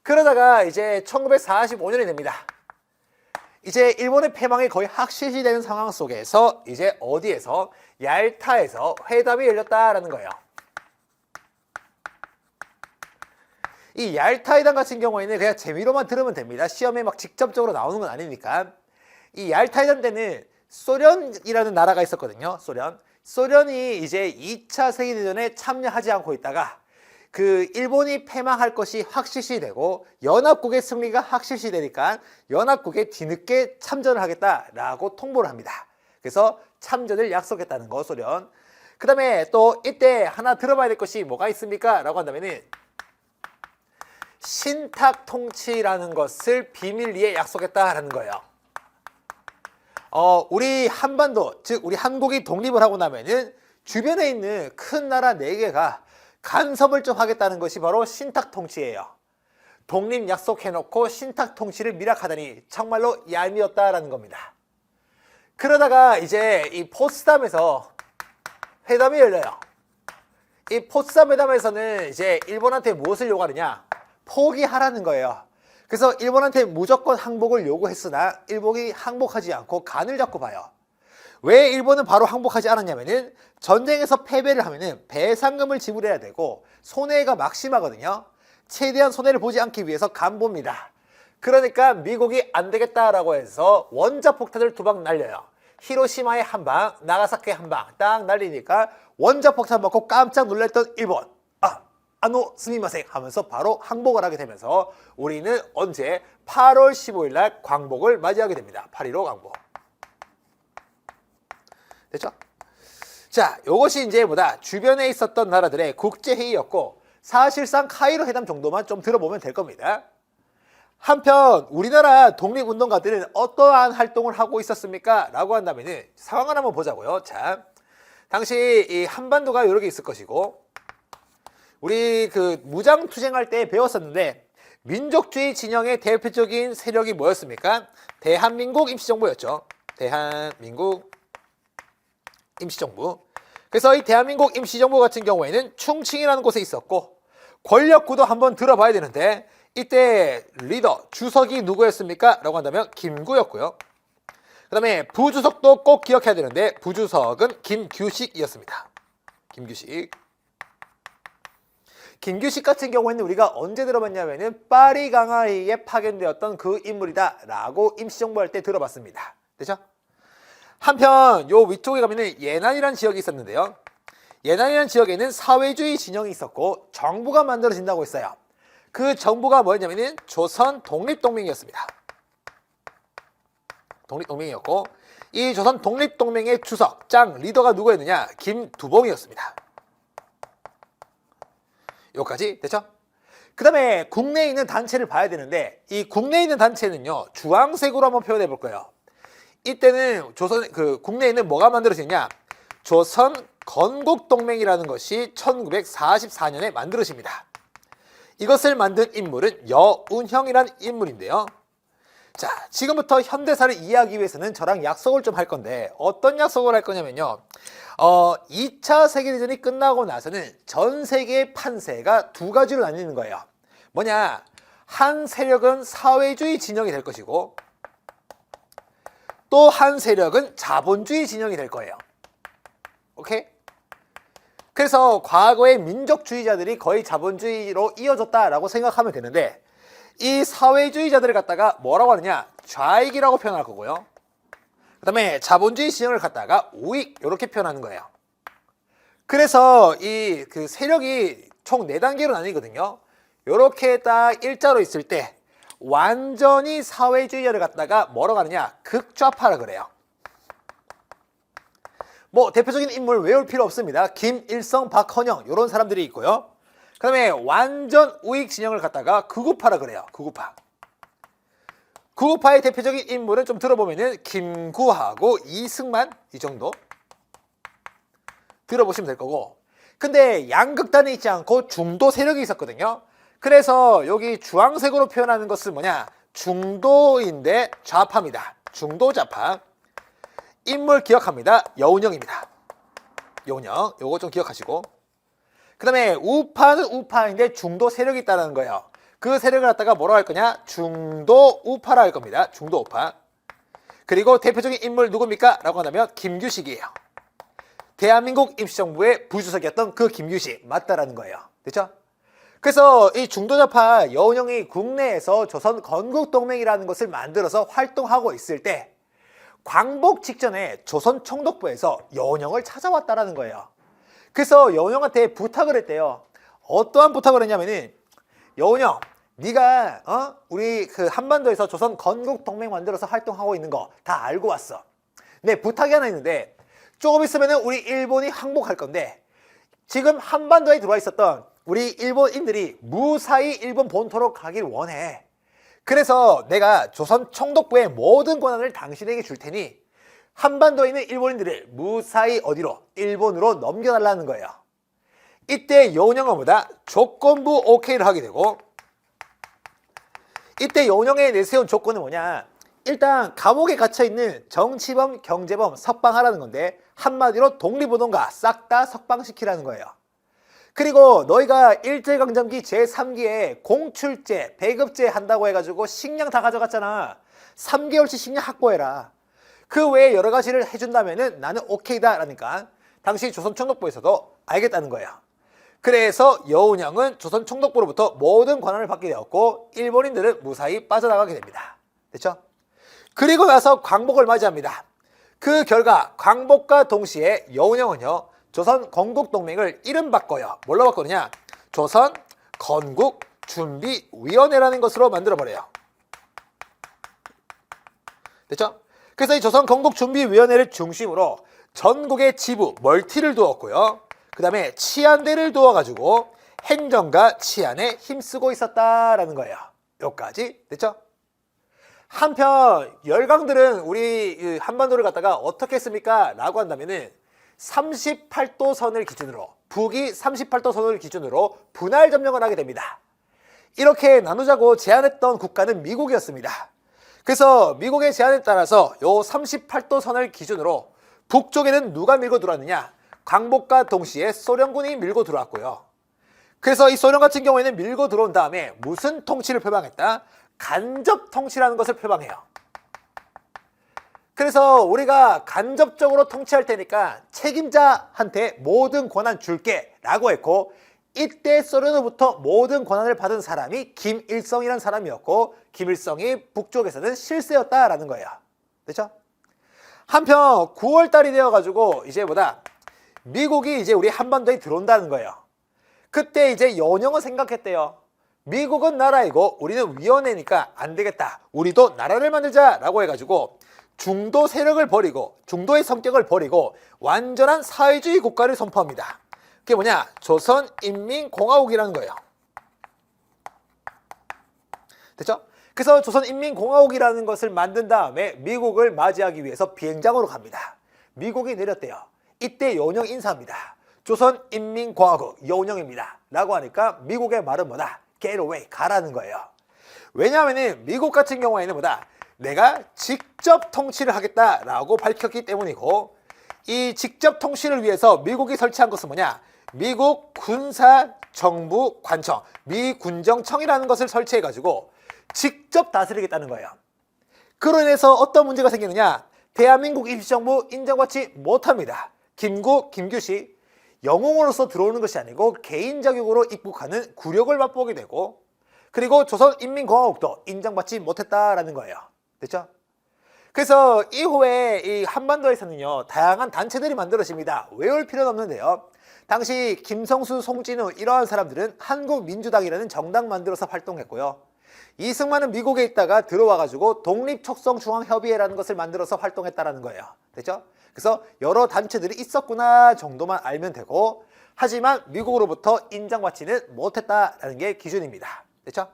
그러다가 이제 1945년이 됩니다. 이제 일본의 패망이 거의 확실시되는 상황 속에서 이제 어디에서 얄타에서 회담이 열렸다라는 거예요. 이 얄타회담 같은 경우에는 그냥 재미로만 들으면 됩니다. 시험에 막 직접적으로 나오는 건 아니니까. 이 얄타회담 때는 소련이라는 나라가 있었거든요. 소련이 이제 2차 세계대전에 참여하지 않고 있다가 그 일본이 패망할 것이 확실시되고 연합국의 승리가 확실시되니까 연합국에 뒤늦게 참전을 하겠다라고 통보를 합니다. 그래서 참전을 약속했다는 거, 소련. 그 다음에 또 이때 하나 들어봐야 될 것이 뭐가 있습니까? 라고 한다면은 신탁 통치라는 것을 비밀리에 약속했다라는 거예요. 우리 한반도, 즉 우리 한국이 독립을 하고 나면은 주변에 있는 큰 나라 4개가 간섭을 좀 하겠다는 것이 바로 신탁 통치예요. 독립 약속해놓고 신탁 통치를 밀약하다니 정말로 얄미웠다라는 겁니다. 그러다가 이제 이 포츠담에서 회담이 열려요. 이 포츠담 회담에서는 이제 일본한테 무엇을 요구하느냐? 포기하라는 거예요. 그래서 일본한테 무조건 항복을 요구했으나 일본이 항복하지 않고 간을 잡고 봐요. 왜 일본은 바로 항복하지 않았냐면은 전쟁에서 패배를 하면은 배상금을 지불해야 되고 손해가 막심하거든요. 최대한 손해를 보지 않기 위해서 간 봅니다. 그러니까 미국이 안 되겠다라고 해서 원자폭탄을 2방 날려요. 히로시마에 한 방, 나가사키에 한 방 딱 날리니까 원자폭탄 맞고 깜짝 놀랐던 일본. 아노 스미마생 하면서 바로 항복을 하게 되면서 우리는 언제 8월 15일 날 광복을 맞이하게 됩니다. 8.15 광복. 됐죠? 자, 요것이 이제 주변에 있었던 나라들의 국제회의였고 사실상 카이로 회담 정도만 좀 들어보면 될 겁니다. 한편 우리나라 독립운동가들은 어떠한 활동을 하고 있었습니까? 라고 한다면 상황을 한번 보자고요. 자, 당시 이 한반도가 이렇게 있을 것이고 우리 그 무장투쟁할 때 배웠었는데 민족주의 진영의 대표적인 세력이 뭐였습니까? 대한민국 임시정부였죠. 대한민국 임시정부. 그래서 이 대한민국 임시정부 같은 경우에는 충칭이라는 곳에 있었고 권력구도 한번 들어봐야 되는데 이때 리더 주석이 누구였습니까? 라고 한다면 김구였고요. 그 다음에 부주석도 꼭 기억해야 되는데 부주석은 김규식이었습니다. 김규식 같은 경우에는 우리가 언제 들어봤냐면은 파리 강화회의에 파견되었던 그 인물이다 라고 임시정부 할 때 들어봤습니다. 됐죠? 한편 요 위쪽에 가면은 예난이라는 지역이 있었는데요. 예난이라는 지역에는 사회주의 진영이 있었고 정부가 만들어진다고 했어요. 그 정부가 뭐였냐면은 조선 독립동맹이었습니다. 독립동맹이었고 이 조선 독립동맹의 주석, 짱, 리더가 누구였느냐? 김두봉이었습니다. 여기까지 됐죠? 그 다음에 국내에 있는 단체를 봐야 되는데 이 국내에 있는 단체는요 주황색으로 한번 표현해 볼 거예요. 이때는 조선 국내에 있는 뭐가 만들어지냐? 조선 건국동맹이라는 것이 1944년에 만들어집니다. 이것을 만든 인물은 여운형이라는 인물인데요. 자, 지금부터 현대사를 이해하기 위해서는 저랑 약속을 좀 할 건데 어떤 약속을 할 거냐면요. 2차 세계대전이 끝나고 나서는 전 세계의 판세가 2가지로 나뉘는 거예요. 뭐냐? 한 세력은 사회주의 진영이 될 것이고 또 한 세력은 자본주의 진영이 될 거예요. 오케이? 그래서 과거의 민족주의자들이 거의 자본주의로 이어졌다라고 생각하면 되는데 이 사회주의자들을 갖다가 뭐라고 하느냐? 좌익이라고 표현할 거고요. 그 다음에 자본주의 진영을 갖다가 우익 이렇게 표현하는 거예요. 그래서 이 그 세력이 총 4단계로 나뉘거든요. 이렇게 딱 일자로 있을 때 완전히 사회주의자를 갖다가 뭐라고 하느냐? 극좌파라 그래요. 뭐 대표적인 인물 외울 필요 없습니다. 김일성, 박헌영 이런 사람들이 있고요. 그 다음에 완전 우익 진영을 갖다가 극우파라 그래요. 극우파의 대표적인 인물은 좀 들어보면은 김구하고 이승만 이 정도 들어보시면 될 거고 근데 양극단에 있지 않고 중도 세력이 있었거든요. 그래서 여기 주황색으로 표현하는 것은 뭐냐? 중도인데 좌파입니다. 중도 좌파. 인물 기억합니다. 여운형입니다. 여운형. 요거 좀 기억하시고 그 다음에 우파는 우파인데 중도 세력이 있다는 거예요. 그 세력을 갖다가 뭐라고 할 거냐? 중도 우파라 할 겁니다. 중도 우파. 그리고 대표적인 인물 누굽니까? 라고 한다면 김규식이에요. 대한민국 임시정부의 부주석이었던 그 김규식 맞다라는 거예요. 됐죠? 그래서 이 중도좌파 여운형이 국내에서 조선 건국동맹이라는 것을 만들어서 활동하고 있을 때 광복 직전에 조선 총독부에서 여운형을 찾아왔다라는 거예요. 그래서 여운형한테 부탁을 했대요. 어떠한 부탁을 했냐면은 여운형, 네가 우리 그 한반도에서 조선 건국동맹 만들어서 활동하고 있는 거 다 알고 왔어. 네, 부탁이 하나 있는데 조금 있으면은 우리 일본이 항복할 건데 지금 한반도에 들어와 있었던 우리 일본인들이 무사히 일본 본토로 가길 원해. 그래서 내가 조선 총독부의 모든 권한을 당신에게 줄 테니 한반도에 있는 일본인들을 무사히 어디로? 일본으로 넘겨달라는 거예요. 이때 여운형은 뭐다? 조건부 오케이를 하게 되고 이때 여운형에 내세운 조건은 뭐냐? 일단 감옥에 gat혀있는 정치범, 경제범 석방하라는 건데 한마디로 독립운동가 싹 다 석방시키라는 거예요. 그리고 너희가 일제강점기 제3기에 공출제, 배급제 한다고 해가지고 식량 다 가져갔잖아. 3개월치 식량 확보해라. 그 외에 여러 가지를 해준다면은 나는 오케이다 라니까 당시 조선 총독부에서도 알겠다는 거예요. 그래서 여운형은 조선 총독부로부터 모든 권한을 받게 되었고 일본인들은 무사히 빠져나가게 됩니다. 됐죠? 그리고 나서 광복을 맞이합니다. 그 결과 광복과 동시에 여운형은요 조선 건국동맹을 이름 바꿔요. 뭘로 바꾸느냐? 조선 건국준비위원회라는 것으로 만들어버려요. 됐죠? 그래서 이 조선 건국준비위원회를 중심으로 전국의 지부, 멀티를 두었고요. 그 다음에 치안대를 두어가지고 행정과 치안에 힘쓰고 있었다라는 거예요. 여기까지 됐죠? 한편 열강들은 우리 한반도를 갖다가 어떻게 했습니까? 라고 한다면은 38도 선을 기준으로 북이 38도 선을 기준으로 분할 점령을 하게 됩니다. 이렇게 나누자고 제안했던 국가는 미국이었습니다. 그래서 미국의 제안에 따라서 요 38도 선을 기준으로 북쪽에는 누가 밀고 들어왔느냐? 광복과 동시에 소련군이 밀고 들어왔고요. 그래서 이 소련 같은 경우에는 밀고 들어온 다음에 무슨 통치를 표방했다? 간접 통치라는 것을 표방해요. 그래서 우리가 간접적으로 통치할 테니까 책임자한테 모든 권한 줄게 라고 했고 이때 소련으로부터 모든 권한을 받은 사람이 김일성이라는 사람이었고 김일성이 북쪽에서는 실세였다라는 거예요. 됐죠? 한편 9월달이 되어가지고 이제 미국이 이제 우리 한반도에 들어온다는 거예요. 그때 이제 여운형은 생각했대요. 미국은 나라이고 우리는 위원회니까 안 되겠다. 우리도 나라를 만들자 라고 해가지고 중도 세력을 버리고 중도의 성격을 버리고 완전한 사회주의 국가를 선포합니다. 그게 뭐냐? 조선인민공화국이라는 거예요. 됐죠? 그래서 조선인민공화국이라는 것을 만든 다음에 미국을 맞이하기 위해서 비행장으로 갑니다. 미국이 내렸대요. 이때 여운형 인사합니다. 조선인민공화국 여운형입니다. 라고 하니까 미국의 말은 뭐다? Get away, 가라는 거예요. 왜냐하면 미국 같은 경우에는 내가 직접 통치를 하겠다라고 밝혔기 때문이고 이 직접 통치를 위해서 미국이 설치한 것은 뭐냐? 미국 군사정부관청, 미군정청이라는 것을 설치해가지고 직접 다스리겠다는 거예요. 그로 인해서 어떤 문제가 생기느냐? 대한민국 임시정부 인정받지 못합니다. 김규식 영웅으로서 들어오는 것이 아니고 개인 자격으로 입국하는 굴욕을 맛보게 되고 그리고 조선인민공화국도 인정받지 못했다라는 거예요. 됐죠? 그래서 이후에 이 한반도에서는요 다양한 단체들이 만들어집니다. 외울 필요는 없는데요. 당시 김성수, 송진우 이러한 사람들은 한국민주당이라는 정당 만들어서 활동했고요. 이승만은 미국에 있다가 들어와가지고 독립촉성중앙협의회라는 것을 만들어서 활동했다라는 거예요. 됐죠? 그래서 여러 단체들이 있었구나 정도만 알면 되고 하지만 미국으로부터 인정받지는 못했다라는 게 기준입니다. 됐죠?